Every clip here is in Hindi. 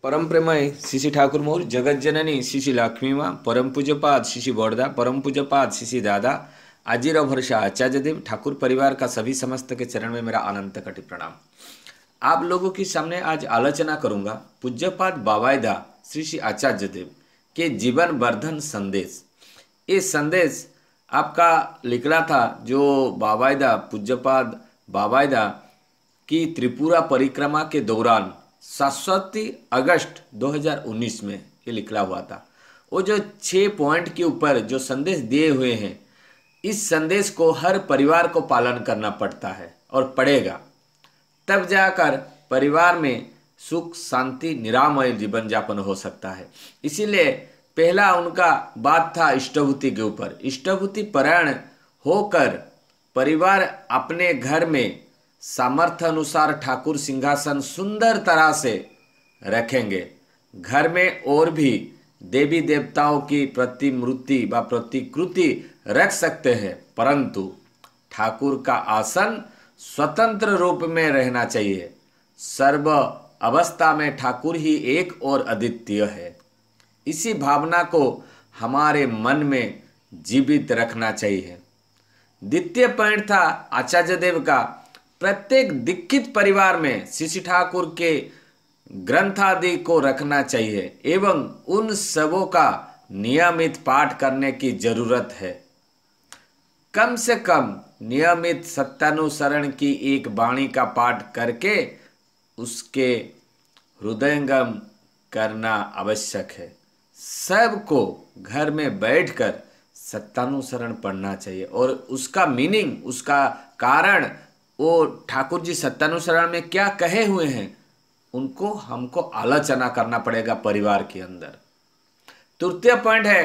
परम प्रेमय श्री श्री ठाकुर मोर जगत जननी श्री श्री लक्ष्मी माँ परम पूज्यपाद श्री श्री बड़दा परम पूज्यपाद श्री श्री दादा आजिर भरोसा आचार्य देव ठाकुर परिवार का सभी समस्त के चरण में मेरा अनंत कटी प्रणाम। आप लोगों के सामने आज आलोचना करूंगा पूज्यपाद बावायदा श्री श्री आचार्य देव के जीवन वर्धन संदेश। ये संदेश आपका लिखना था जो बावायदा पूज्यपाद बावायदा की त्रिपुरा परिक्रमा के दौरान 7 अगस्त 2019 में ये लिखा हुआ था। वो जो 6 पॉइंट के ऊपर जो संदेश दिए हुए हैं, इस संदेश को हर परिवार को पालन करना पड़ता है और पड़ेगा, तब जाकर परिवार में सुख शांति निरामय जीवन यापन हो सकता है। इसीलिए पहला उनका बात था इष्टभूति के ऊपर। इष्टभूति परायण होकर परिवार अपने घर में सामर्थ्य अनुसार ठाकुर सिंहासन सुंदर तरह से रखेंगे। घर में और भी देवी देवताओं की प्रतिमूर्ति व प्रतिकृति रख सकते हैं, परंतु ठाकुर का आसन स्वतंत्र रूप में रहना चाहिए। सर्व अवस्था में ठाकुर ही एक और अद्वितीय है। इसी भावना को हमारे मन में जीवित रखना चाहिए। द्वितीय पॉइंट था आचार्य देव का, प्रत्येक दीक्षित परिवार में श्री ठाकुर के ग्रंथ आदि को रखना चाहिए एवं उन सबों का नियमित पाठ करने की जरूरत है। कम से कम नियमित सत्यानुसरण की एक वाणी का पाठ करके उसके हृदयंगम करना आवश्यक है। सबको घर में बैठकर सत्यानुसरण पढ़ना चाहिए और उसका मीनिंग, उसका कारण, वो ठाकुर जी सत्यानुसरण में क्या कहे हुए हैं, उनको हमको आलोचना करना पड़ेगा परिवार के अंदर। तृतीय पॉइंट है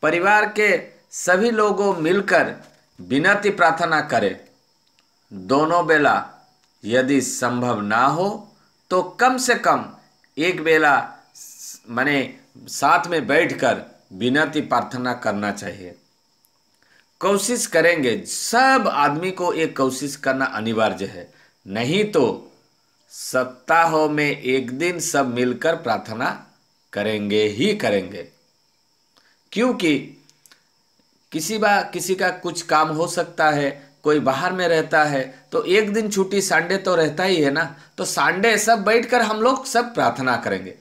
परिवार के सभी लोगों मिलकर विनती प्रार्थना करें। दोनों बेला यदि संभव ना हो तो कम से कम एक बेला माने साथ में बैठकर विनती प्रार्थना करना चाहिए। कोशिश करेंगे, सब आदमी को एक कोशिश करना अनिवार्य है, नहीं तो सप्ताहों में एक दिन सब मिलकर प्रार्थना करेंगे ही करेंगे। क्योंकि किसी का कुछ काम हो सकता है, कोई बाहर में रहता है, तो एक दिन छुट्टी संडे तो रहता ही है ना, तो संडे सब बैठकर हम लोग सब प्रार्थना करेंगे।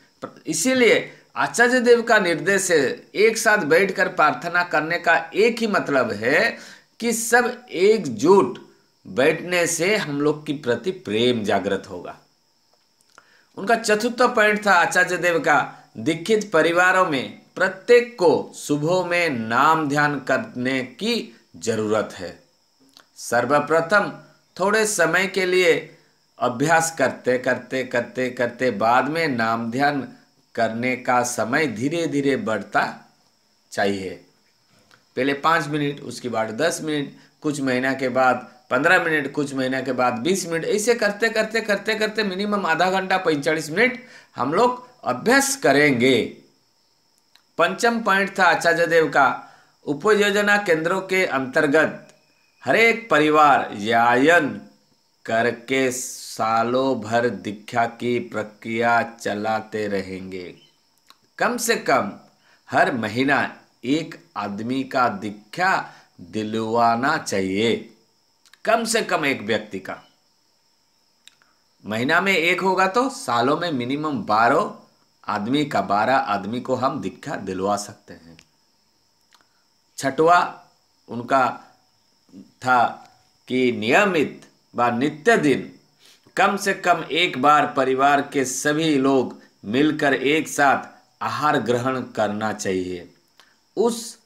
इसीलिए आचार्य देव का निर्देश है, एक साथ बैठकर प्रार्थना करने का एक ही मतलब है कि सब एकजुट बैठने से हम लोग की प्रति प्रेम जागृत होगा। उनका चतुर्थ पॉइंट था आचार्य देव का, दीक्षित परिवारों में प्रत्येक को सुबह में नाम ध्यान करने की जरूरत है। सर्वप्रथम थोड़े समय के लिए अभ्यास करते करते करते करते बाद में नाम ध्यान करने का समय धीरे धीरे बढ़ता चाहिए। पहले 5 मिनट, उसके बाद 10 मिनट, कुछ महीना के बाद 15 मिनट, कुछ महीना के बाद 20 मिनट, ऐसे करते करते करते करते मिनिमम आधा घंटा 45 मिनट हम लोग अभ्यास करेंगे। पंचम पॉइंट था आचार्य देव का, उपयोजना केंद्रों के अंतर्गत हर एक परिवार यायन करके सालों भर दीक्षा की प्रक्रिया चलाते रहेंगे। कम से कम हर महीना एक आदमी का दीक्षा दिलवाना चाहिए, कम से कम एक व्यक्ति का। महीना में एक होगा तो सालों में मिनिमम 12 आदमी को हम दीक्षा दिलवा सकते हैं। छठवा उनका था कि नियमित व नित्य दिन कम से कम एक बार परिवार के सभी लोग मिलकर एक साथ आहार ग्रहण करना चाहिए। उस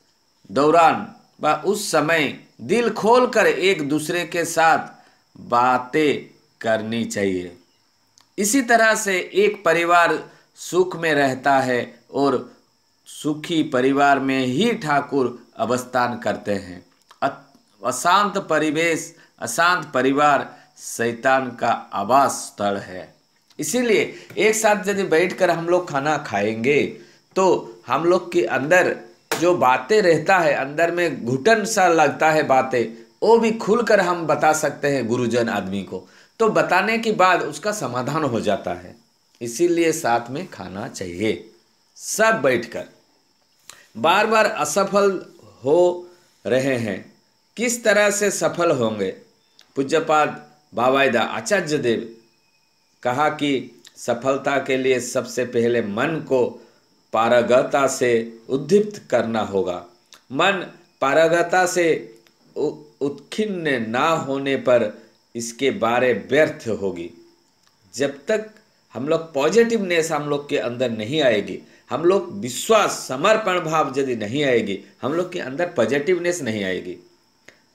दौरान व उस समय दिल खोलकर एक दूसरे के साथ बातें करनी चाहिए। इसी तरह से एक परिवार सुख में रहता है और सुखी परिवार में ही ठाकुर अवस्थान करते हैं। अशांत परिवेश, अशांत परिवार शैतान का आवास स्थल है। इसीलिए एक साथ यदि बैठकर हम लोग खाना खाएंगे तो हम लोग के अंदर जो बातें रहता है, अंदर में घुटन सा लगता है बातें, वो भी खुलकर हम बता सकते हैं गुरुजन आदमी को, तो बताने के बाद उसका समाधान हो जाता है। इसीलिए साथ में खाना चाहिए, सब बैठकर। बार बार असफल हो रहे हैं, किस तरह से सफल होंगे? पूज्यपाद बाबाईदा आचार्य देव कहा कि सफलता के लिए सबसे पहले मन को पारंगतता से उद्दीप्त करना होगा। मन पारंगतता से उत्खिन्न ना होने पर इसके बारे व्यर्थ होगी। जब तक हम लोग पॉजिटिवनेस हम लोग के अंदर नहीं आएगी, हम लोग विश्वास समर्पण भाव यदि नहीं आएगी, हम लोग के अंदर पॉजिटिवनेस नहीं आएगी,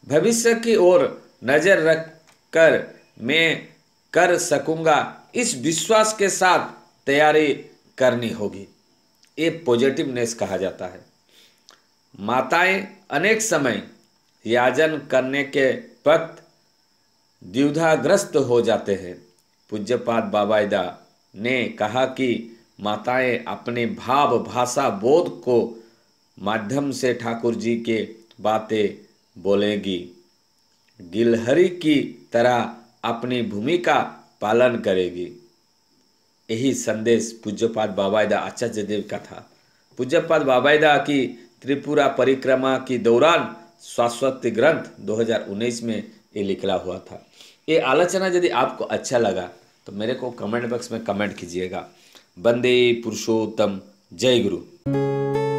भविष्य की ओर नजर रख कर मैं कर सकूंगा, इस विश्वास के साथ तैयारी करनी होगी। ये पॉजिटिवनेस कहा जाता है। माताएं अनेक समय याजन करने के वक्त द्विधाग्रस्त हो जाते हैं। पूज्यपाद बाबाईदा ने कहा कि माताएं अपने भाव भाषा बोध को माध्यम से ठाकुर जी के बातें बोलेगी, गिलहरी की तरह अपनी भूमिका पालन करेगी। यही संदेश पूज्यपाद बाबाईदा आचार्य देव का था। पूज्यपाद बाबाईदा की त्रिपुरा परिक्रमा के दौरान शाश्वत ग्रंथ 2019 में ये लिखा हुआ था। ये आलोचना यदि आपको अच्छा लगा तो मेरे को कमेंट बॉक्स में कमेंट कीजिएगा। वंदे पुरुषोत्तम, जय गुरु।